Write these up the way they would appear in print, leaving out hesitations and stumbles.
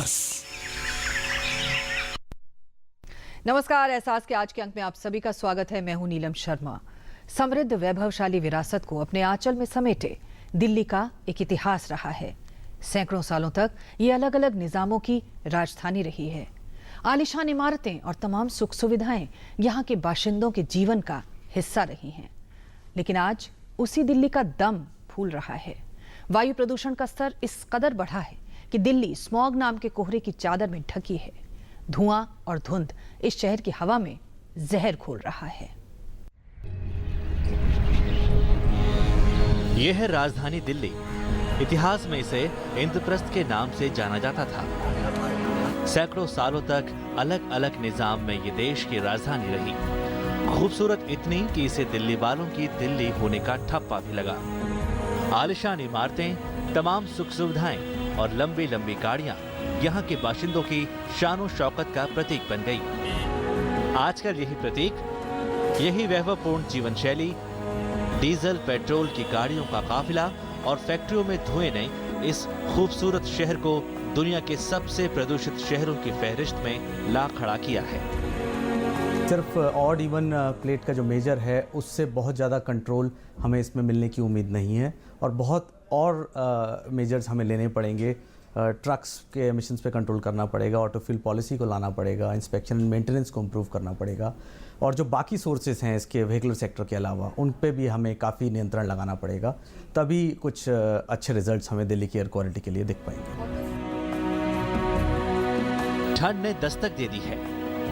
एहसास। नमस्कार, एहसास के आज के अंक में आप सभी का स्वागत है। मैं हूं नीलम शर्मा। समृद्ध वैभवशाली विरासत को अपने आंचल में समेटे दिल्ली का एक इतिहास रहा है। सैकड़ों सालों तक ये अलग अलग निजामों की राजधानी रही है। आलीशान इमारतें और तमाम सुख सुविधाएं यहाँ के बाशिंदों के जीवन का हिस्सा रही हैं। लेकिन आज उसी दिल्ली का दम फूल रहा है। वायु प्रदूषण का स्तर इस कदर बढ़ा है कि दिल्ली स्मॉग नाम के कोहरे की चादर में ढकी है। धुआं और धुंध इस शहर की हवा में जहर घोल रहा है। यह है राजधानी दिल्ली। इतिहास में इसे इंद्रप्रस्थ के नाम से जाना जाता था। सैकड़ों सालों तक अलग अलग निजाम में ये देश की राजधानी रही। खूबसूरत इतनी कि इसे दिल्ली वालों की दिल्ली होने का ठप्पा भी लगा। आलिशान इमारतें, तमाम सुख सुविधाएं और लंबी लंबी गाड़ियां यहाँ के बाशिंदों की शानो शौकत का प्रतीक बन गई। आजकल यही प्रतीक, यही वैभवपूर्ण जीवन शैली, डीजल पेट्रोल की गाड़ियों का काफिला और फैक्ट्रियों में धुएं ने इस खूबसूरत शहर को दुनिया के सबसे प्रदूषित शहरों की फहरिस्त में ला खड़ा किया है। सिर्फ ऑड इवन प्लेट का जो मेजर है उससे बहुत ज़्यादा कंट्रोल हमें इसमें मिलने की उम्मीद नहीं है और बहुत और मेजर्स हमें लेने पड़ेंगे। ट्रक्स के एमिशंस पे कंट्रोल करना पड़ेगा, ऑटोफिल पॉलिसी को लाना पड़ेगा, इंस्पेक्शन एंड मेंटेनेंस को इम्प्रूव करना पड़ेगा और जो बाकी सोर्सेज हैं इसके व्हीकलर सेक्टर के अलावा उन पे भी हमें काफ़ी नियंत्रण लगाना पड़ेगा। तभी कुछ अच्छे रिजल्ट्स हमें दिल्ली की एयर क्वालिटी के लिए दिख पाएंगे। ठंड ने दस्तक दे दी है,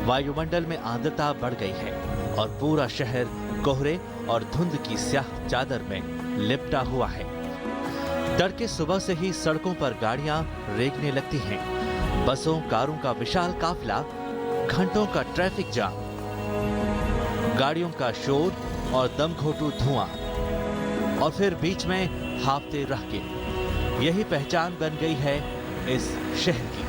वायुमंडल में आर्द्रता बढ़ गई है और पूरा शहर कोहरे और धुंध की स्याह चादर में लिपटा हुआ है। तड़के सुबह से ही सड़कों पर गाड़ियां रेंगने लगती हैं। बसों कारों का विशाल काफिला, घंटों का ट्रैफिक जाम, गाड़ियों का शोर और दमघोटू धुआं और फिर बीच में हाफते रह के यही पहचान बन गई है इस शहर की।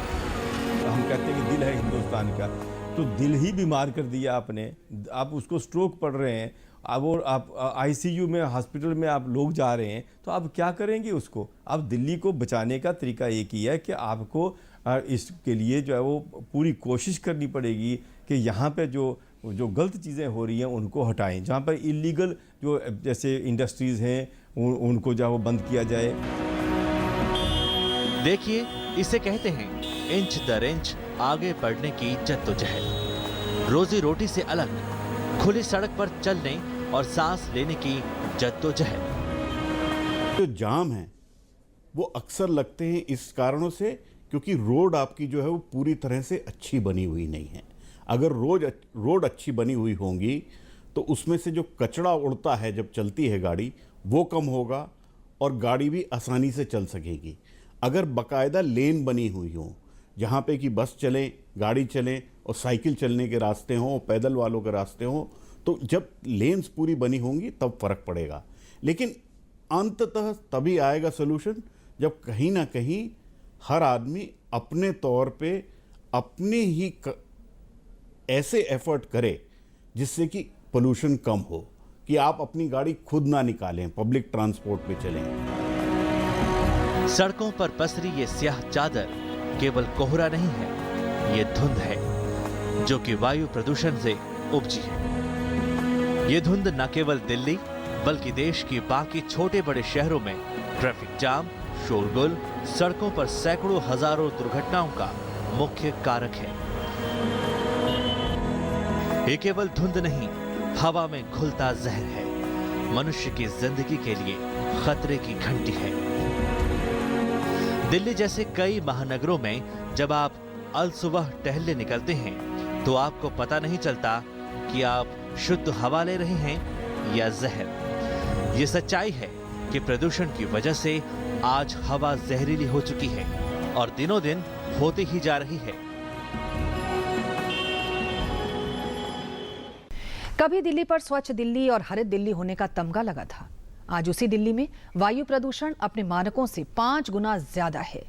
हम कहते हैं कि दिल है हिंदुस्तान का, तो दिल ही बीमार कर दिया आपने। आप उसको स्ट्रोक पड़ रहे हैं, अब और आप आईसीयू में, हॉस्पिटल में आप लोग जा रहे हैं, तो आप क्या करेंगे उसको? अब दिल्ली को बचाने का तरीका एक ही है कि आपको इसके लिए जो है वो पूरी कोशिश करनी पड़ेगी कि यहाँ पे जो गलत चीज़ें हो रही हैं उनको हटाएं। जहाँ पर इलीगल जो जैसे इंडस्ट्रीज़ हैं उनको जो है वो बंद किया जाए। देखिए, इसे कहते हैं इंच दर इंच आगे बढ़ने की जद्दोजहद। रोजी रोटी से अलग खुली सड़क पर चलने और सांस लेने की जद्दोजहद। जो जाम है वो अक्सर लगते हैं इस कारणों से क्योंकि रोड आपकी जो है वो पूरी तरह से अच्छी बनी हुई नहीं है। अगर रोड अच्छी बनी हुई होंगी तो उसमें से जो कचरा उड़ता है जब चलती है गाड़ी वो कम होगा और गाड़ी भी आसानी से चल सकेगी। अगर बाकायदा लेन बनी हुई हो जहाँ पे कि बस चलें, गाड़ी चलें और साइकिल चलने के रास्ते हों, पैदल वालों के रास्ते हों, तो जब लेन्स पूरी बनी होंगी तब फर्क पड़ेगा। लेकिन अंततः तभी आएगा सोल्यूशन जब कहीं ना कहीं हर आदमी अपने तौर पे अपने ही ऐसे एफर्ट करे जिससे कि पोल्यूशन कम हो, कि आप अपनी गाड़ी खुद ना निकालें, पब्लिक ट्रांसपोर्ट पे चलें। सड़कों पर पसरी ये स्याह चादर केवल कोहरा नहीं है, ये धुंध है जो कि वायु प्रदूषण से उपजी है। ये धुंध न केवल दिल्ली बल्कि देश की बाकी छोटे बड़े शहरों में ट्रैफिक जाम, शोरगुल, सड़कों पर सैकड़ों हजारों दुर्घटनाओं का मुख्य कारक है। ये केवल धुंध नहीं, हवा में घुलता जहर है, मनुष्य की जिंदगी के लिए खतरे की घंटी है। दिल्ली जैसे कई महानगरों में जब आप अलसुबह टहलने निकलते हैं तो आपको पता नहीं चलता कि आप शुद्ध हवा ले रहे हैं या जहर। ये सच्चाई है कि प्रदूषण की वजह से आज हवा जहरीली हो चुकी है और दिनों दिन होती ही जा रही है। कभी दिल्ली पर स्वच्छ दिल्ली और हरित दिल्ली होने का तमगा लगा था। आज उसी दिल्ली में वायु प्रदूषण अपने मानकों से 5 गुना ज्यादा है।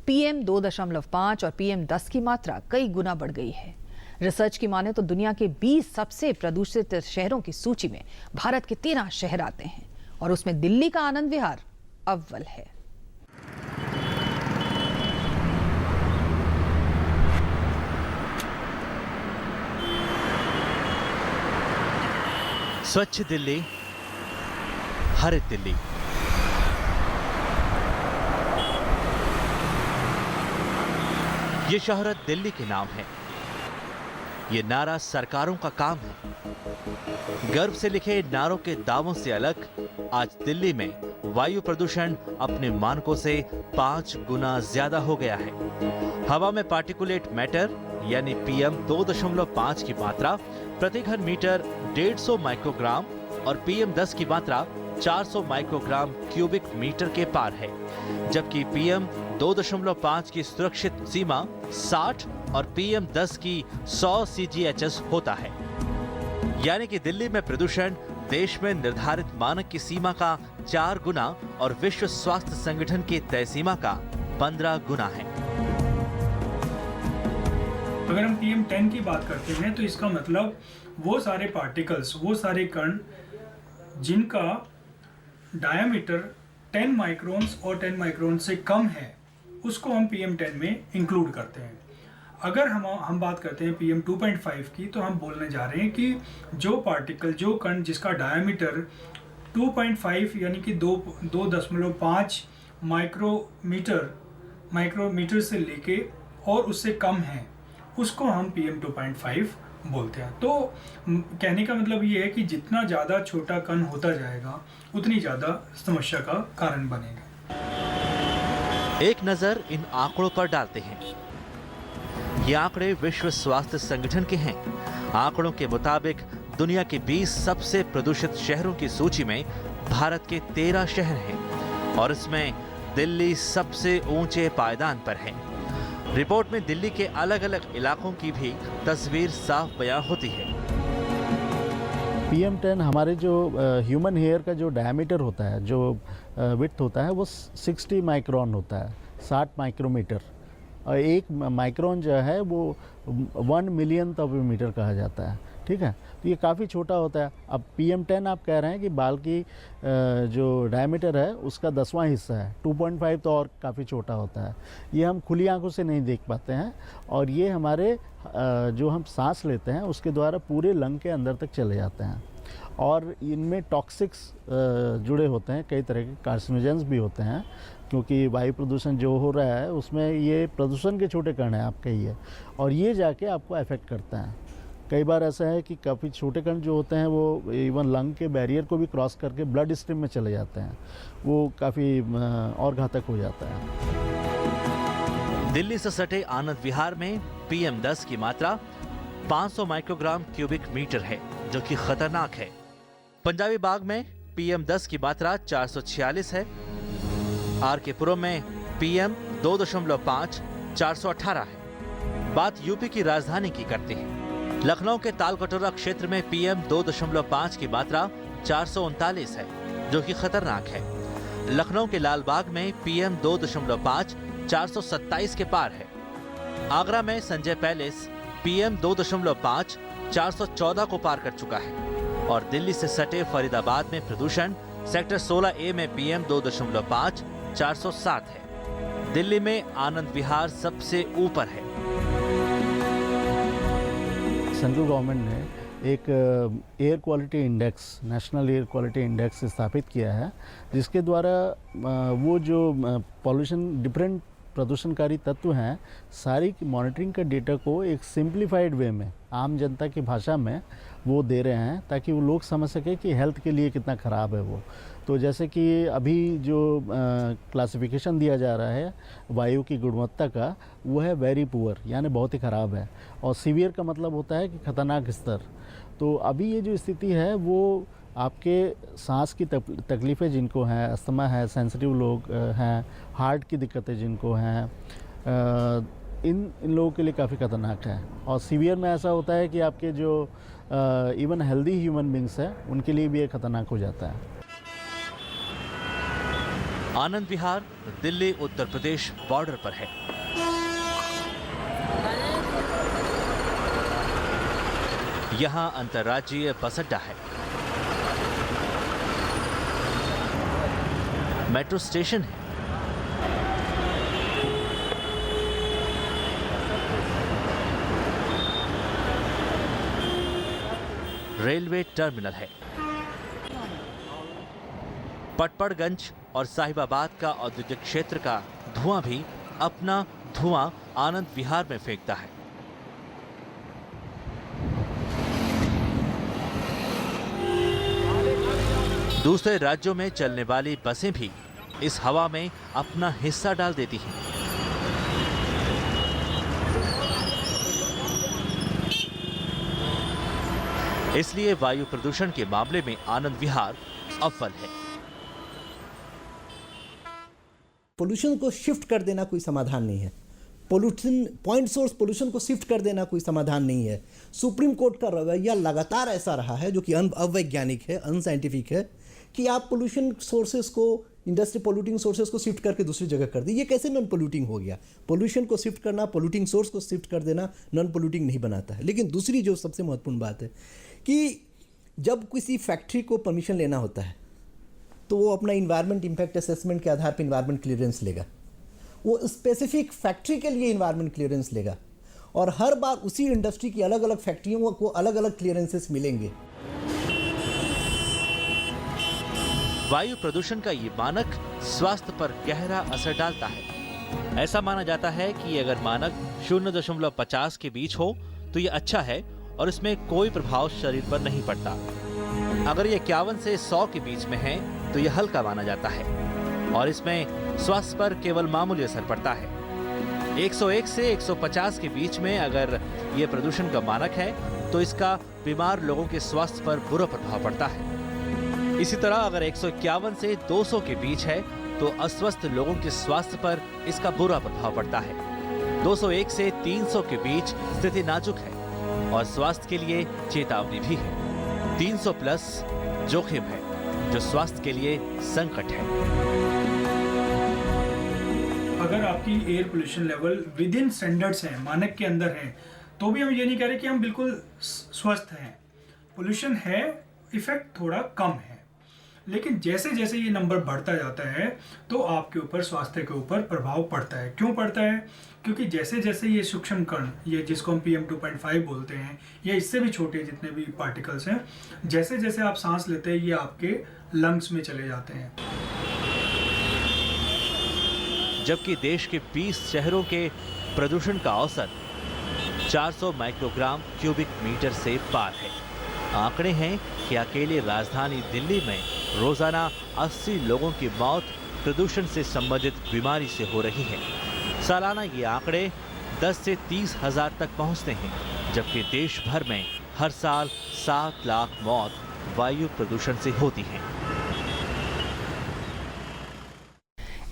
PM 2.5 और PM 10 की मात्रा कई गुना बढ़ गई है। रिसर्च की माने तो दुनिया के 20 सबसे प्रदूषित शहरों की सूची में भारत के 13 शहर आते हैं और उसमें दिल्ली का आनंद विहार अव्वल है। स्वच्छ दिल्ली, हरित दिल्ली। ये शोहरत दिल्ली के नाम है। ये नारा सरकारों का काम है। गर्व से लिखे नारों के दावों से अलग आज दिल्ली में वायु प्रदूषण अपने मानकों से 5 गुना ज्यादा हो गया है। हवा में पार्टिकुलेट मैटर यानी PM 2.5 की मात्रा प्रति घन मीटर 150 माइक्रोग्राम और PM 10 की मात्रा 400 माइक्रोग्राम क्यूबिक मीटर के पार है, जबकि PM 2.5 की सुरक्षित सीमा 60 और PM 10 की 100 CGHS होता है। यानी कि दिल्ली में प्रदूषण देश में निर्धारित मानक की सीमा का 4 गुना और विश्व स्वास्थ्य संगठन की तय सीमा का 15 गुना है। अगर हम PM 10 की बात करते हैं तो इसका मतलब वो सारे पार्टिकल्स, वो सारे कण जिनका डायमीटर 10 माइक्रोन्स और 10 माइक्रोन से कम है, उसको हम PM 10 में इंक्लूड करते हैं। अगर हम बात करते हैं PM 2.5 की, तो हम बोलने जा रहे हैं कि जो पार्टिकल, जो कण जिसका डायमीटर 2.5 यानी कि 2.5 माइक्रोमीटर से लेके और उससे कम है, उसको हम PM 2.5 बोलते हैं। तो कहने का मतलब ये है कि जितना ज़्यादा छोटा कण होता जाएगा उतनी ज़्यादा समस्या का कारण बनेगा। एक नजर इन आंकड़ों पर डालते हैं। ये आंकड़े विश्व स्वास्थ्य संगठन के हैं। आंकड़ों के मुताबिक दुनिया के 20 सबसे प्रदूषित शहरों की सूची में भारत के 13 शहर हैं और इसमें दिल्ली सबसे ऊंचे पायदान पर है। रिपोर्ट में दिल्ली के अलग अलग इलाकों की भी तस्वीर साफ बयां होती है। PM 10 हमारे जो ह्यूमन हेयर का जो डायमीटर होता है, जो विड्थ होता है, वो 60 माइक्रोन होता है, 60 माइक्रोमीटर। और एक माइक्रोन जो है वो 1 मिलियंथ ऑफ ए मीटर कहा जाता है। ठीक है, तो ये काफ़ी छोटा होता है। अब PM 10 आप कह रहे हैं कि बाल की जो डायमीटर है उसका 10वां हिस्सा है, 2.5 तो और काफ़ी छोटा होता है। ये हम खुली आंखों से नहीं देख पाते हैं और ये हमारे जो हम सांस लेते हैं उसके द्वारा पूरे लंग के अंदर तक चले जाते हैं और इनमें टॉक्सिक्स जुड़े होते हैं, कई तरह के कार्सिनोजेंस भी होते हैं, क्योंकि वायु प्रदूषण जो हो रहा है उसमें ये प्रदूषण के छोटे कण हैं आप कहिए, और ये जाके आपको अफेक्ट करता है। कई बार ऐसा है कि काफ़ी छोटे कण जो होते हैं वो इवन लंग के बैरियर को भी क्रॉस करके ब्लड स्ट्रीम में चले जाते हैं, वो काफ़ी और घातक हो जाता है। दिल्ली से सटे आनंद विहार में PM 10 की मात्रा 500 माइक्रोग्राम क्यूबिक मीटर है, जो कि खतरनाक है। पंजाबी बाग में PM 10 की मात्रा 446 है। RK पुरम में PM 2.5 418 है। बात यूपी की राजधानी की करते हैं। लखनऊ के तालकटोरा क्षेत्र में PM 2.5 की मात्रा 439 है, जो कि खतरनाक है। लखनऊ के लालबाग में PM 2.5 427 के पार है। आगरा में संजय पैलेस PM 2.5 414 को पार कर चुका है और दिल्ली से सटे फरीदाबाद में प्रदूषण सेक्टर 16A में PM 2.5 407 है। दिल्ली में आनंद विहार सबसे ऊपर है। सेंट्रल गवर्नमेंट ने एक air quality index, national air quality index स्थापित किया है, जिसके द्वारा वो जो पॉल्यूशन, डिफरेंट प्रदूषणकारी तत्व हैं, सारी मॉनिटरिंग का डेटा को एक सिंप्लीफाइड वे में, आम जनता की भाषा में वो दे रहे हैं, ताकि वो लोग समझ सके कि हेल्थ के लिए कितना ख़राब है वो। तो जैसे कि अभी जो क्लासिफिकेशन दिया जा रहा है वायु की गुणवत्ता का, वो है वेरी पुअर, यानी बहुत ही ख़राब है, और सीवियर का मतलब होता है कि खतरनाक स्तर। तो अभी ये जो स्थिति है वो आपके सांस की तकलीफ़ें जिनको हैं, अस्थमा है, सेंसिटिव लोग हैं, हार्ट की दिक्कतें जिनको हैं, इन लोगों के लिए काफ़ी खतरनाक है। और सीवियर में ऐसा होता है कि आपके जो इवन हेल्दी ह्यूमन बींग्स हैं उनके लिए भी ये खतरनाक हो जाता है। आनंद विहार दिल्ली उत्तर प्रदेश बॉर्डर पर है। यहां अंतर्राज्यीय बस अड्डा है, मेट्रो स्टेशन है, रेलवे टर्मिनल है। पटपड़गंज और साहिबाबाद का औद्योगिक क्षेत्र का धुआं भी अपना धुआं आनंद विहार में फेंकता है। दूसरे राज्यों में चलने वाली बसें भी इस हवा में अपना हिस्सा डाल देती हैं। इसलिए वायु प्रदूषण के मामले में आनंद विहार अव्वल है। पोल्यूशन को शिफ्ट कर देना कोई समाधान नहीं है। पोल्यूशन पॉइंट सोर्स पोल्यूशन को शिफ्ट कर देना कोई समाधान नहीं है। सुप्रीम कोर्ट का रवैया लगातार ऐसा रहा है, जो कि अवैज्ञानिक है, अनसाइंटिफिक है, कि आप पोल्यूशन सोर्सेज को, इंडस्ट्री पोल्यूटिंग सोर्सेज को शिफ्ट करके दूसरी जगह कर दी। ये कैसे नॉन पोल्यूटिंग हो गया? पोल्यूशन को शिफ्ट करना, पोल्यूटिंग सोर्स को शिफ्ट कर देना नॉन पोल्यूटिंग नहीं बनाता है। लेकिन दूसरी जो सबसे महत्वपूर्ण बात है कि जब किसी फैक्ट्री को परमिशन लेना होता है तो वो अपना इन्वायरमेंट इम्पैक्ट असेसमेंट के आधार पर इन्वायरमेंट क्लियरेंस लेगा। वो स्पेसिफिक फैक्ट्री के लिए इन्वायरमेंट क्लियरेंस लेगा और हर बार उसी इंडस्ट्री की अलग अलग फैक्ट्रियों को अलग अलग क्लियरेंसेस मिलेंगे। वायु प्रदूषण का ये मानक स्वास्थ्य पर गहरा असर डालता है। ऐसा माना जाता है कि अगर मानक 0.50 के बीच हो तो ये अच्छा है और इसमें कोई प्रभाव शरीर पर नहीं पड़ता। अगर ये 51 से 100 के बीच में है तो यह हल्का माना जाता है और इसमें स्वास्थ्य पर केवल मामूली असर पड़ता है। 101 से 150 के बीच में अगर ये प्रदूषण का मानक है तो इसका बीमार लोगों के स्वास्थ्य पर बुरा प्रभाव पड़ता है। इसी तरह अगर 151 से 200 के बीच है तो अस्वस्थ लोगों के स्वास्थ्य पर इसका बुरा प्रभाव पड़ता है। 201 से 300 के बीच स्थिति नाजुक है और स्वास्थ्य के लिए चेतावनी भी है। 300 प्लस जोखिम है, जो स्वास्थ्य के लिए संकट है। अगर आपकी air pollution level with in standards है, मानक के अंदर है, तो भी हम ये नहीं कह रहे कि हम बिल्कुल स्वस्थ हैं। पोल्यूशन है, इफेक्ट थोड़ा कम है, लेकिन जैसे जैसे ये नंबर बढ़ता जाता है तो आपके ऊपर, स्वास्थ्य के ऊपर प्रभाव पड़ता है। क्यों पड़ता है? क्योंकि जैसे जैसे ये सूक्ष्म कण, ये जिसको हम PM 2.5 बोलते हैं, या इससे भी छोटे जितने भी पार्टिकल्स हैं, जैसे जैसे आप सांस लेते हैं ये आपके लंग्स में चले जाते हैं। जबकि देश के 20 शहरों के प्रदूषण का औसत 400 माइक्रोग्राम क्यूबिक मीटर से पार है। आंकड़े हैं कि अकेले राजधानी दिल्ली में रोजाना 80 लोगों की मौत प्रदूषण से संबंधित बीमारी से हो रही है। सालाना ये आंकड़े 10 से 30 हजार तक पहुंचते हैं, जबकि देश भर में हर साल 7 लाख मौत वायु प्रदूषण से होती हैं।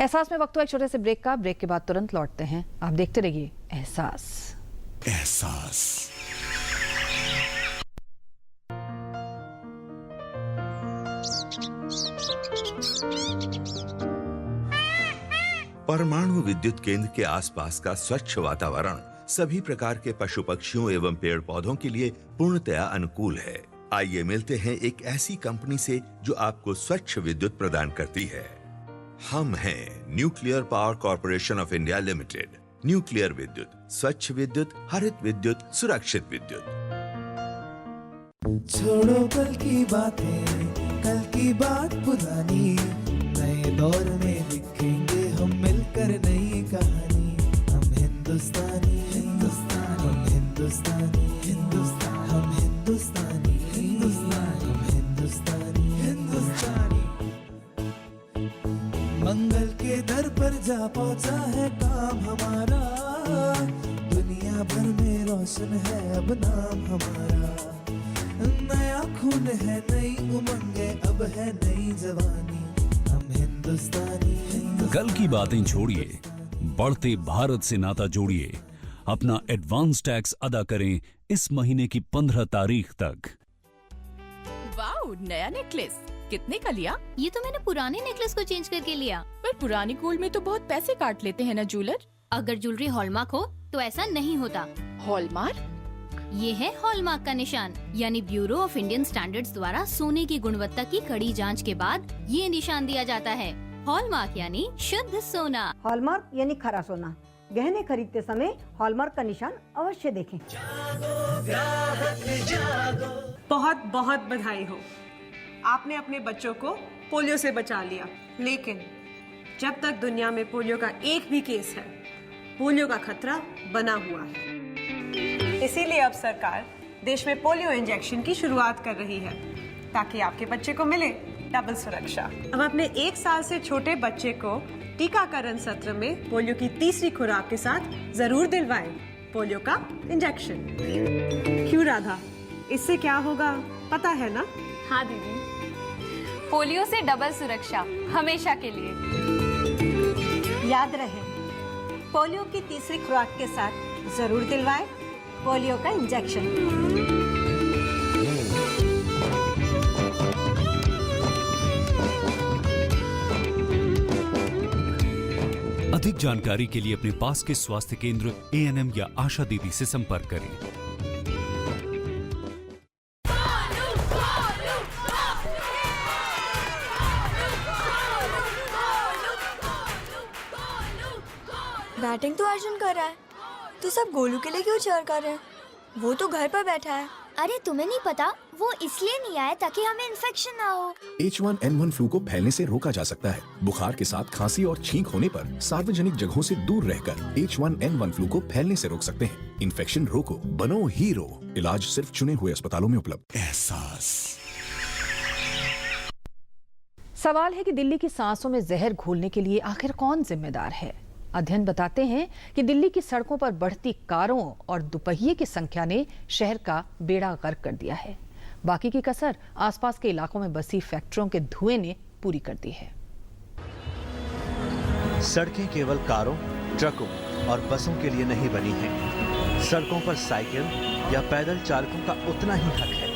एहसास में वक्त हुआ एक छोटे से ब्रेक का। ब्रेक के बाद तुरंत लौटते हैं। आप देखते रहिए एहसास। परमाणु विद्युत केंद्र के आसपास का स्वच्छ वातावरण सभी प्रकार के पशु पक्षियों एवं पेड़ पौधों के लिए पूर्णतया अनुकूल है। आइए मिलते हैं एक ऐसी कंपनी से जो आपको स्वच्छ विद्युत प्रदान करती है। हम हैं nuclear power corporation of India limited. Nuclear विद्युत, स्वच्छ विद्युत, हरित विद्युत, सुरक्षित विद्युत। छोड़ो कल की बातें, कल की बात पुरानी, नए दौर में लिखेंगे हम मिलकर नई कहानी। हम हिंदुस्तानी, हिंदुस्तानी, हम हिंदुस्तानी, हिंदुस्तानी, हम हिंदुस्तानी, हिंदुस्तानी, हम हिंदुस्तानी, हिंदुस्तानी। मंगल के दर पर जा पहुंचा है काम हमारा, दुनिया भर में रोशन है अब नाम हमारा। नया खून है, नई उमंगे, अब है नई जवानी। हम हिंदुस्तानी, हिंदुस्तानी। कल की बातें छोड़िए, बढ़ते भारत से नाता जोड़िए। अपना एडवांस टैक्स अदा करें इस महीने की 15 तारीख तक। वाओ, नया नेकलेस कितने का लिया? ये तो मैंने पुराने नेकलेस को चेंज करके लिया। पर पुरानी गोल्ड में तो बहुत पैसे काट लेते हैं ना ज्वेलर। अगर ज्वेलरी हॉलमार्क हो तो ऐसा नहीं होता। हॉलमार्क? ये है हॉलमार्क का निशान, यानी ब्यूरो ऑफ इंडियन स्टैंडर्ड्स द्वारा सोने की गुणवत्ता की कड़ी जांच के बाद ये निशान दिया जाता है। हॉलमार्क यानी शुद्ध सोना। हॉलमार्क यानी खरा सोना। गहने खरीदते समय हॉलमार्क का निशान अवश्य देखें। बहुत बहुत बधाई हो। आपने अपने बच्चों को पोलियो से बचा लिया, लेकिन जब तक दुनिया में पोलियो का एक भी केस है, पोलियो का खतरा बना हुआ है। इसीलिए अब सरकार देश में पोलियो इंजेक्शन की शुरुआत कर रही है, ताकि आपके बच्चे को मिले डबल सुरक्षा। अब अपने 1 साल से छोटे बच्चे को टीकाकरण सत्र में पोलियो की तीसरी खुराक के साथ जरूर दिलवाएं पोलियो का इंजेक्शन। क्यों राधा, इससे क्या होगा पता है ना? हाँ दीदी, पोलियो से डबल सुरक्षा हमेशा के लिए। याद रहे, पोलियो की तीसरी खुराक के साथ जरूर दिलवाएं पोलियो का इंजेक्शन। अधिक जानकारी के लिए अपने पास के स्वास्थ्य केंद्र, एएनएम या आशा दीदी से संपर्क करें। बैटिंग तो अर्जुन कर रहा है, तो सब गोलू के लिए क्यों चीयर कर रहे हैं? वो तो घर पर बैठा है। अरे तुम्हें नहीं पता, वो इसलिए नहीं आया ताकि हमें इन्फेक्शन ना हो। H1N1 फ्लू को फैलने से रोका जा सकता है। बुखार के साथ खांसी और छींक होने पर सार्वजनिक जगहों से दूर रहकर H1N1 फ्लू को फैलने से रोक सकते हैं। इन्फेक्शन रोको, बनो हीरो। इलाज सिर्फ चुने हुए अस्पतालों में उपलब्ध। एहसास। सवाल है कि दिल्ली की सांसों में जहर घोलने के लिए आखिर कौन जिम्मेदार है? अध्ययन बताते हैं कि दिल्ली की सड़कों पर बढ़ती कारों और दुपहिए की संख्या ने शहर का बेड़ा गर्क कर दिया है। बाकी की कसर आसपास के इलाकों में बसी फैक्ट्रियों के धुएं ने पूरी कर दी है। सड़कें केवल कारों, ट्रकों और बसों के लिए नहीं बनी हैं। सड़कों पर साइकिल या पैदल चालकों का उतना ही हक है।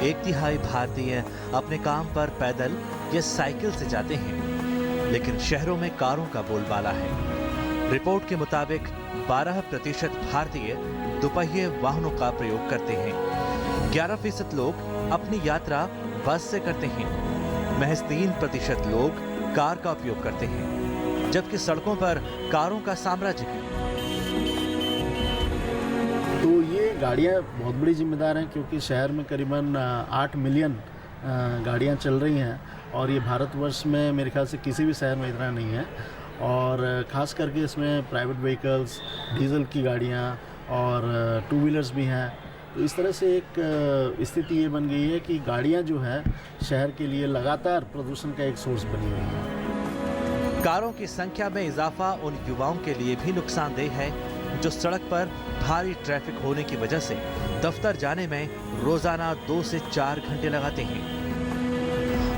1/3 भारतीय अपने काम पर पैदल या साइकिल से जाते हैं, लेकिन शहरों में कारों का बोलबाला है। रिपोर्ट के मुताबिक 12% भारतीय दुपहिए वाहनों का प्रयोग करते हैं। 11% लोग अपनी यात्रा बस से करते हैं। महज 3% लोग कार का उपयोग करते हैं, जबकि सड़कों पर कारों का साम्राज्य है। तो ये गाड़ियाँ बहुत बड़ी जिम्मेदार हैं, क्योंकि शहर में करीबन 8 मिलियन गाड़ियाँ चल रही हैं और ये भारतवर्ष में मेरे ख्याल से किसी भी शहर में इतना नहीं है। और ख़ास करके इसमें प्राइवेट व्हीकल्स, डीजल की गाड़ियाँ और 2 व्हीलर्स भी हैं। तो इस तरह से एक स्थिति ये बन गई है कि गाड़ियाँ जो है शहर के लिए लगातार प्रदूषण का एक सोर्स बनी हुई है। कारों की संख्या में इजाफा उन युवाओं के लिए भी नुकसानदेह है जो सड़क पर भारी ट्रैफिक होने की वजह से दफ्तर जाने में रोजाना 2 से 4 घंटे लगाते हैं।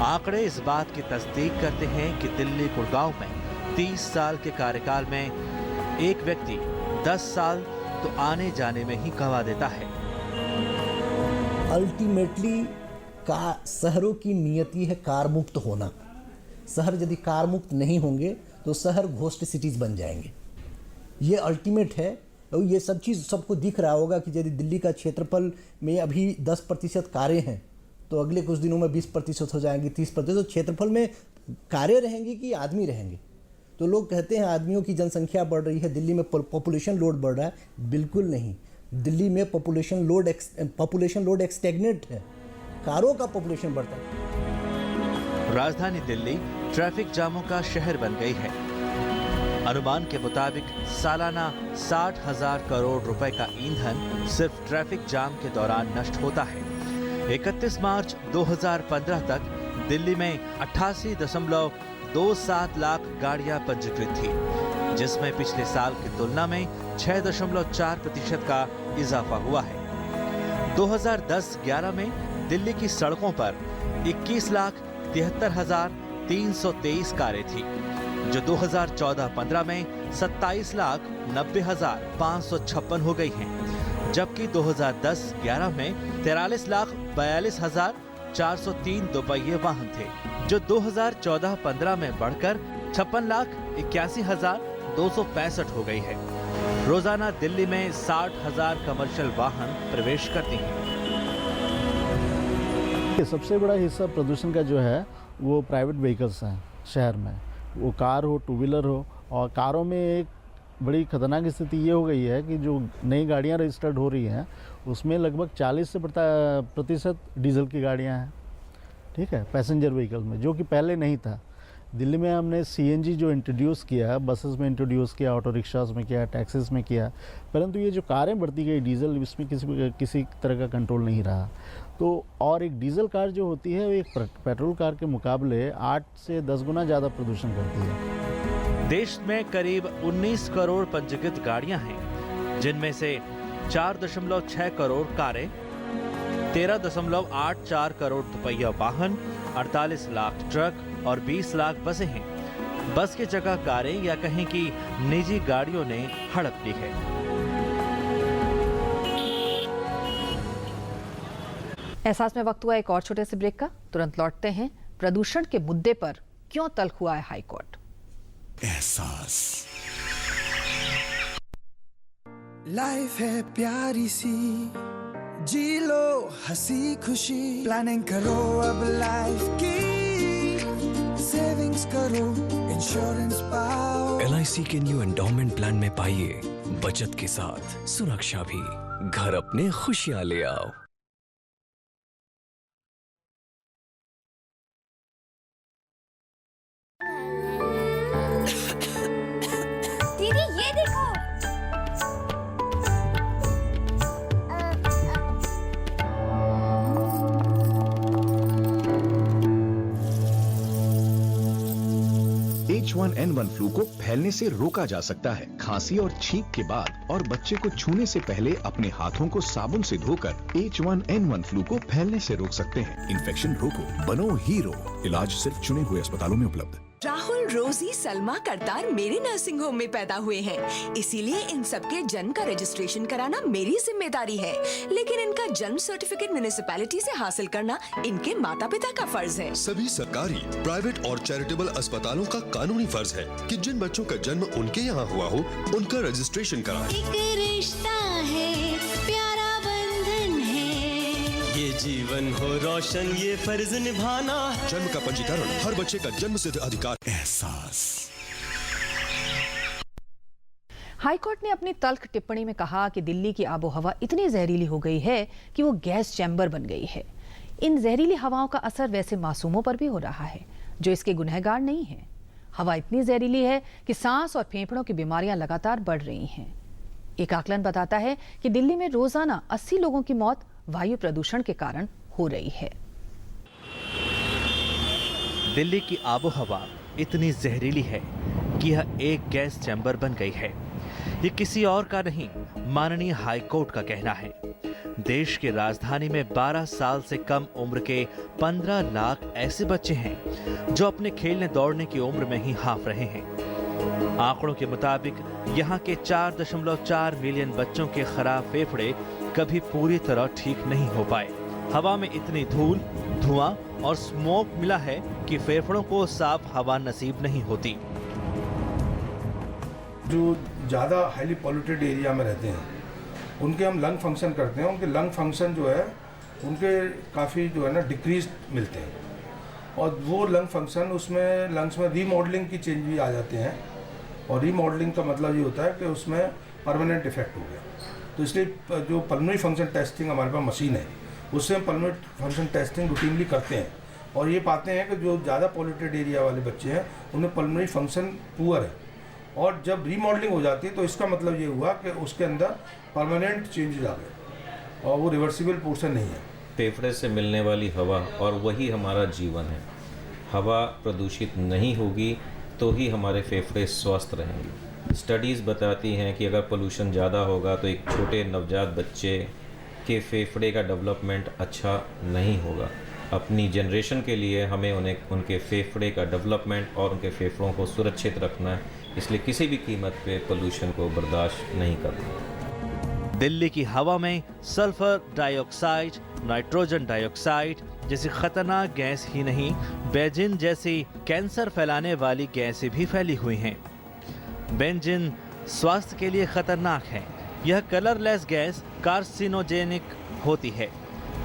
आंकड़े इस बात की तस्दीक करते हैं कि दिल्ली गुड़गांव में 30 साल के कार्यकाल में एक व्यक्ति 10 साल तो आने जाने में ही गंवा देता है। अल्टीमेटली शहरों की नियति है कार मुक्त होना। शहर यदि कार मुक्त नहीं होंगे तो शहर घोस्ट सिटीज बन जाएंगे। ये अल्टीमेट है। और ये सब चीज़ सबको दिख रहा होगा कि यदि दिल्ली का क्षेत्रफल में अभी 10% कारें हैं तो अगले कुछ दिनों में 20% हो जाएंगी, 30%। तो क्षेत्रफल में कारें रहेंगी कि आदमी रहेंगे? तो लोग कहते हैं आदमियों की जनसंख्या बढ़ रही है, दिल्ली में पॉपुलेशन लोड बढ़ रहा है। बिल्कुल नहीं, दिल्ली में पॉपुलेशन लोड स्टैग्नेंट है, कारों का पॉपुलेशन बढ़ता है। राजधानी दिल्ली ट्रैफिक जामों का शहर बन गई है। अनुमान के मुताबिक सालाना 60,000 करोड़ रुपए का ईंधन सिर्फ ट्रैफिक जाम के दौरान नष्ट होता है। 31 मार्च 2015 तक दिल्ली में 88.27 लाख गाड़ियां पंजीकृत थी, जिसमें पिछले साल की तुलना में 6.4% का इजाफा हुआ है। 2010-11 में दिल्ली की सड़कों पर 21,73,323 कारें थी, जो 2014-15 में 27,90,556 हो गई हैं, जबकि 2010-11 में 43,42,403 दोपहिए वाहन थे, जो 2014-15 में बढ़कर 56,81,265 हो गई है। रोजाना दिल्ली में 60,000 कमर्शियल वाहन प्रवेश करते हैं। सबसे बड़ा हिस्सा प्रदूषण का जो है वो प्राइवेट व्हीकल्स हैं शहर में, वो कार हो, 2 व्हीलर हो। और कारों में एक बड़ी खतरनाक स्थिति ये हो गई है कि जो नई गाड़ियां रजिस्टर्ड हो रही हैं उसमें लगभग 40% डीजल की गाड़ियां हैं। ठीक है, पैसेंजर व्हीकल में, जो कि पहले नहीं था। दिल्ली में हमने सीएनजी जो इंट्रोड्यूस किया, बसेस में इंट्रोड्यूस किया, ऑटो रिक्शास में किया, टैक्सीज में किया, परंतु ये जो कारें बढ़ती गई डीजल, इसमें किसी तरह का कंट्रोल नहीं रहा। तो और एक डीजल कार जो होती है वो एक पेट्रोल कार के मुकाबले 8 से 10 गुना ज़्यादा प्रदूषण करती है। देश में करीब 19 करोड़ पंजीकृत गाड़ियां हैं, जिनमें से 4.6 करोड़ कारें, 13.84 करोड़ दोपहिया वाहन, 48 लाख ट्रक और 20 लाख बसें हैं। बस की जगह कारें या कहें कि निजी गाड़ियों ने हड़प ली है। एहसास में वक्त हुआ एक और छोटे से ब्रेक का। तुरंत लौटते हैं। प्रदूषण के मुद्दे पर क्यों तल्ख हुआ है हाईकोर्ट। एहसास। लाइफ है प्यारी सी, जी लो हंसी खुशी, प्लानिंग करो अब लाइफ की, सेविंग्स करो, इंश्योरेंस पाओ। LIC के न्यू एंडोमेंट प्लान में पाइए बचत के साथ सुरक्षा भी। घर अपने खुशियां ले आओ। दीदी ये देखो। H1N1 फ्लू को फैलने से रोका जा सकता है। खांसी और छींक के बाद और बच्चे को छूने से पहले अपने हाथों को साबुन से धोकर H1N1 फ्लू को फैलने से रोक सकते हैं। इन्फेक्शन रोको, बनो हीरो। इलाज सिर्फ चुने हुए अस्पतालों में उपलब्ध। राहुल, रोजी, सलमा, करतार मेरे नर्सिंग होम में पैदा हुए हैं, इसीलिए इन सबके जन्म का रजिस्ट्रेशन कराना मेरी जिम्मेदारी है। लेकिन इनका जन्म सर्टिफिकेट म्युनिसिपैलिटी से हासिल करना इनके माता पिता का फर्ज है। सभी सरकारी, प्राइवेट और चैरिटेबल अस्पतालों का कानूनी फर्ज है कि जिन बच्चों का जन्म उनके यहाँ हुआ हो, उनका रजिस्ट्रेशन कराएं। एक रिश्ता है, प्यारा बंधन है, ये जीवन हो रोशन, ये फर्ज निभाना। जन्म का पंजीकरण हर बच्चे का जन्म सिद्ध अधिकार। एहसास। हाईकोर्ट ने अपनी तल्ख टिप्पणी में कहा कि दिल्ली की आबोहवा इतनी जहरीली हो गई है कि वो गैस चैम्बर बन गई है। इन जहरीली हवाओं का असर वैसे मासूमों पर भी हो रहा है जो इसके गुनहगार नहीं हैं। हवा इतनी जहरीली है कि सांस और फेफड़ों की बीमारियां लगातार बढ़ रही हैं। एक आकलन बताता है कि दिल्ली में रोजाना 80 लोगों की मौत वायु प्रदूषण के कारण हो रही है। दिल्ली की आबोहवा इतनी जहरीली है कि यह एक गैस चैम्बर बन गई है। ये किसी और का नहीं, माननीय हाईकोर्ट का कहना है। देश की राजधानी में 12 साल से कम उम्र के 15 लाख ऐसे बच्चे हैं जो अपने खेलने दौड़ने की उम्र में ही हाँफ रहे हैं। आंकड़ों के मुताबिक यहाँ के 4.4 मिलियन बच्चों के खराब फेफड़े कभी पूरी तरह ठीक नहीं हो पाए। हवा में इतनी धूल, धुआं और स्मोक मिला है कि फेफड़ों को साफ हवा नसीब नहीं होती। जो ज़्यादा हाईली पॉल्यूटेड एरिया में रहते हैं उनके हम लंग फंक्शन करते हैं, उनके लंग फंक्शन जो है उनके काफ़ी जो है ना डिक्रीज मिलते हैं। और वो लंग फंक्शन उसमें लंग्स में रीमॉडलिंग की चेंज भी आ जाते हैं। और रीमॉडलिंग का मतलब ये होता है कि उसमें परमानेंट इफेक्ट हो गया। तो इसलिए जो पल्मोनरी फंक्शन टेस्टिंग हमारे पास मशीन है, उससे हम पल्मोनरी फंक्शन टेस्टिंग रूटीनली करते हैं और ये पाते हैं कि जो ज़्यादा पॉल्यूटेड एरिया वाले बच्चे हैं उनमें पल्मोनरी फंक्शन पुअर है। और जब रीमॉडलिंग हो जाती है तो इसका मतलब ये हुआ कि उसके अंदर परमानेंट चेंजेस आ गए और वो रिवर्सिबल पोर्शन नहीं है। फेफड़े से मिलने वाली हवा और वही हमारा जीवन है। हवा प्रदूषित नहीं होगी तो ही हमारे फेफड़े स्वस्थ रहेंगे। स्टडीज़ बताती हैं कि अगर पोल्यूशन ज़्यादा होगा तो एक छोटे नवजात बच्चे के फेफड़े का डेवलपमेंट अच्छा नहीं होगा। अपनी जनरेशन के लिए हमें उनके फेफड़े का डेवलपमेंट और उनके फेफड़ों को सुरक्षित रखना है, इसलिए किसी भी कीमत पे पोल्यूशन को बर्दाश्त नहीं करना। दिल्ली की हवा में सल्फर डाइऑक्साइड, नाइट्रोजन डाइऑक्साइड जैसी खतरनाक गैस ही नहीं, बेंजीन जैसी कैंसर फैलाने वाली गैसें भी फैली हुई हैं। बेंजीन स्वास्थ्य के लिए खतरनाक है। यह कलरलेस गैस कार्सिनोजेनिक होती है,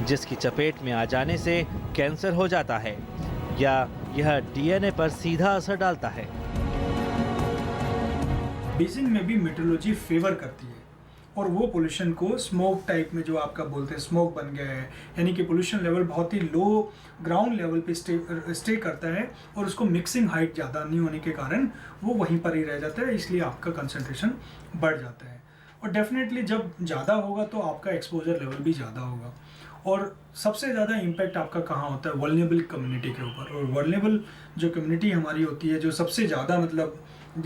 जिसकी चपेट में आ जाने से कैंसर हो जाता है या यह डीएनए पर सीधा असर डालता है। बेंजीन में भी मेट्रोलॉजी फेवर करती है। और वो पोल्यूशन को स्मोक टाइप में, जो आपका बोलते हैं स्मोक बन गया है, यानी कि पोल्यूशन लेवल बहुत ही लो ग्राउंड लेवल पे स्टे करता है और उसको मिक्सिंग हाइट ज़्यादा नहीं होने के कारण वो वहीं पर ही रह जाता है, इसलिए आपका कंसंट्रेशन बढ़ जाता है। और डेफिनेटली जब ज़्यादा होगा तो आपका एक्सपोजर लेवल भी ज़्यादा होगा। और सबसे ज़्यादा इम्पैक्ट आपका कहाँ होता है? वल्नरेबल कम्युनिटी के ऊपर। और वल्नरेबल जो कम्युनिटी हमारी होती है, जो सबसे ज़्यादा मतलब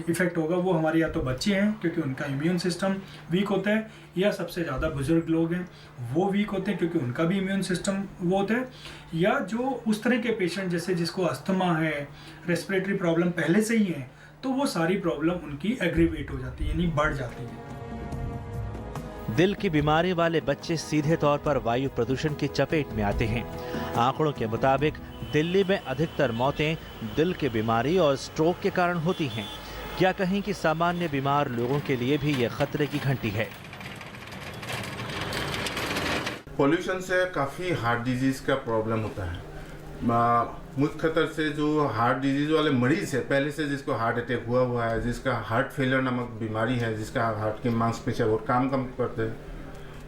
इफेक्ट होगा, वो हमारे या तो बच्चे हैं क्योंकि उनका इम्यून सिस्टम वीक होता है, या सबसे ज़्यादा बुजुर्ग लोग हैं वो वीक होते हैं क्योंकि उनका भी इम्यून सिस्टम वो होता है, या जो उस तरह के पेशेंट जैसे जिसको अस्थमा है, रेस्पिरेटरी प्रॉब्लम पहले से ही है, तो वो सारी प्रॉब्लम उनकी एग्रीवेट हो जाती है, यानी बढ़ जाती है। दिल की बीमारी वाले बच्चे सीधे तौर पर वायु प्रदूषण की चपेट में आते हैं। आंकड़ों के मुताबिक दिल्ली में अधिकतर मौतें दिल की बीमारी और स्ट्रोक के कारण होती हैं। क्या कहें कि सामान्य बीमार लोगों के लिए भी ये खतरे की घंटी है। पोल्यूशन से काफ़ी हार्ट डिजीज़ का प्रॉब्लम होता है। मुख्य खतर से जो हार्ट डिजीज़ वाले मरीज़ है, पहले से जिसको हार्ट अटैक हुआ है, जिसका हार्ट फेलियर नामक बीमारी है, जिसका हार्ट के मांसपेशियां और काम कम करते हैं,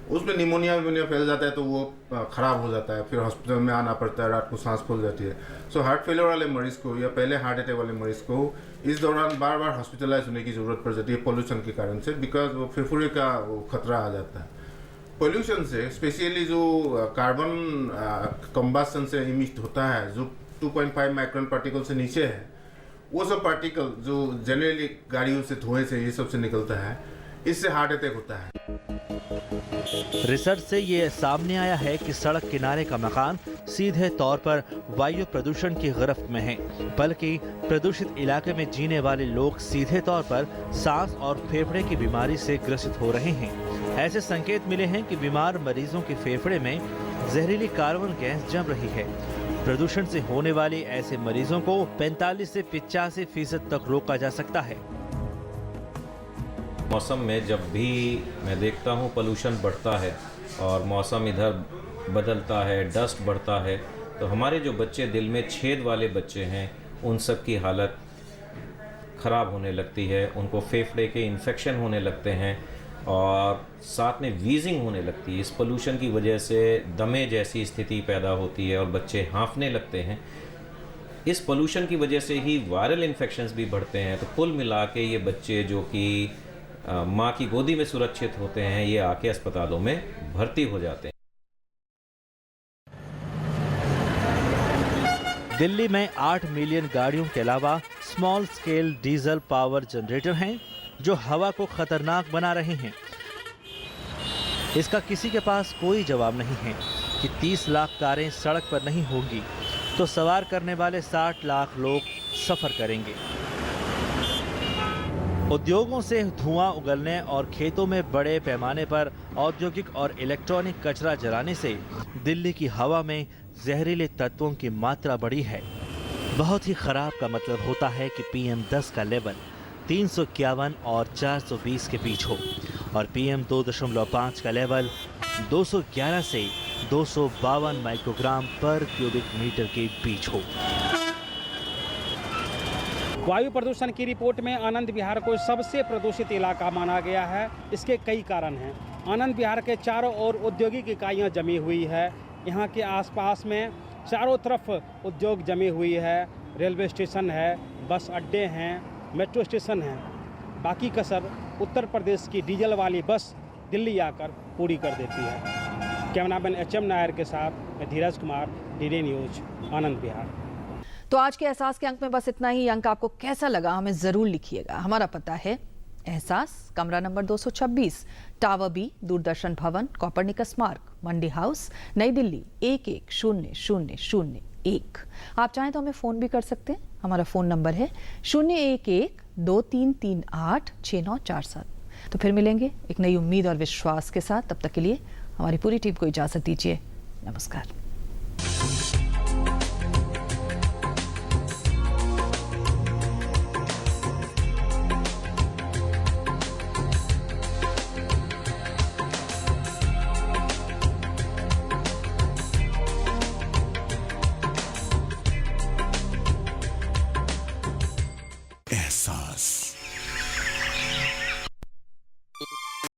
उसमें निमोनिया फैल जाता है तो वो ख़राब हो जाता है, फिर हॉस्पिटल में आना पड़ता है, रात को सांस फूल जाती है। सो हार्ट फेलियर वाले मरीज़ को या पहले हार्ट अटैक वाले मरीज़ को इस दौरान बार बार हॉस्पिटलाइज होने की ज़रूरत पड़ जाती है पोल्यूशन के कारण से, बिकॉज वो फेफड़े का वो खतरा आ जाता है। पोल्यूशन से स्पेशली जो कार्बन कंबस्शन से इमिट होता है, जो 2.5 माइक्रोन पार्टिकल से नीचे है, वो सब पार्टिकल जो जनरली गाड़ियों से, धुएं से, ये सब से निकलता है, इससे हार्ट अटैक होता है। रिसर्च से ये सामने आया है कि सड़क किनारे का मकान सीधे तौर पर वायु प्रदूषण की गिरफ्त में है, बल्कि प्रदूषित इलाके में जीने वाले लोग सीधे तौर पर सांस और फेफड़े की बीमारी से ग्रसित हो रहे हैं। ऐसे संकेत मिले हैं कि बीमार मरीजों के फेफड़े में जहरीली कार्बन गैस जम रही है। प्रदूषण से होने वाले ऐसे मरीजों को 45 से 85% तक रोका जा सकता है। मौसम में जब भी मैं देखता हूँ पोल्यूशन बढ़ता है और मौसम इधर बदलता है, डस्ट बढ़ता है, तो हमारे जो बच्चे दिल में छेद वाले बच्चे हैं, उन सब की हालत ख़राब होने लगती है, उनको फेफड़े के इन्फेक्शन होने लगते हैं और साथ में वीजिंग होने लगती है। इस पोल्यूशन की वजह से दमे जैसी स्थिति पैदा होती है और बच्चे हाँफने लगते हैं। इस पोल्यूशन की वजह से ही वायरल इन्फेक्शंस भी बढ़ते हैं। तो कुल मिला के ये बच्चे जो कि माँ की गोदी में सुरक्षित होते हैं, ये आके अस्पतालों में भर्ती हो जाते हैं। दिल्ली में 8 मिलियन गाड़ियों के अलावा small scale diesel power generator हैं जो हवा को खतरनाक बना रहे हैं। इसका किसी के पास कोई जवाब नहीं है कि 30 लाख कारें सड़क पर नहीं होंगी तो सवार करने वाले 60 लाख लोग सफर करेंगे। उद्योगों से धुआं उगलने और खेतों में बड़े पैमाने पर औद्योगिक और इलेक्ट्रॉनिक कचरा जलाने से दिल्ली की हवा में जहरीले तत्वों की मात्रा बढ़ी है। बहुत ही खराब का मतलब होता है कि PM10 का लेवल 351 और 420 के बीच हो और PM2.5 का लेवल 211 से 252 माइक्रोग्राम पर क्यूबिक मीटर के बीच हो। वायु प्रदूषण की रिपोर्ट में आनंद विहार को सबसे प्रदूषित इलाका माना गया है। इसके कई कारण हैं। आनंद विहार के चारों ओर औद्योगिक इकाइयाँ जमी हुई है। यहाँ के आसपास में चारों तरफ उद्योग जमी हुई है। रेलवे स्टेशन है, बस अड्डे हैं, मेट्रो स्टेशन हैं। बाकी कसर उत्तर प्रदेश की डीजल वाली बस दिल्ली आकर पूरी कर देती है। कैमरामैन HM नायर के साथ मैं धीरज कुमार, DD न्यूज, आनंद विहार। तो आज के एहसास के अंक में बस इतना ही। अंक आपको कैसा लगा हमें ज़रूर लिखिएगा। हमारा पता है एहसास, कमरा नंबर 226, टावर B, दूरदर्शन भवन, कॉपरनिकस मार्ग, मंडी हाउस, नई दिल्ली 110001। आप चाहें तो हमें फ़ोन भी कर सकते हैं। हमारा फ़ोन नंबर है 011-2338-6947। तो फिर मिलेंगे एक नई उम्मीद और विश्वास के साथ। तब तक के लिए हमारी पूरी टीम को इजाज़त दीजिए। नमस्कार।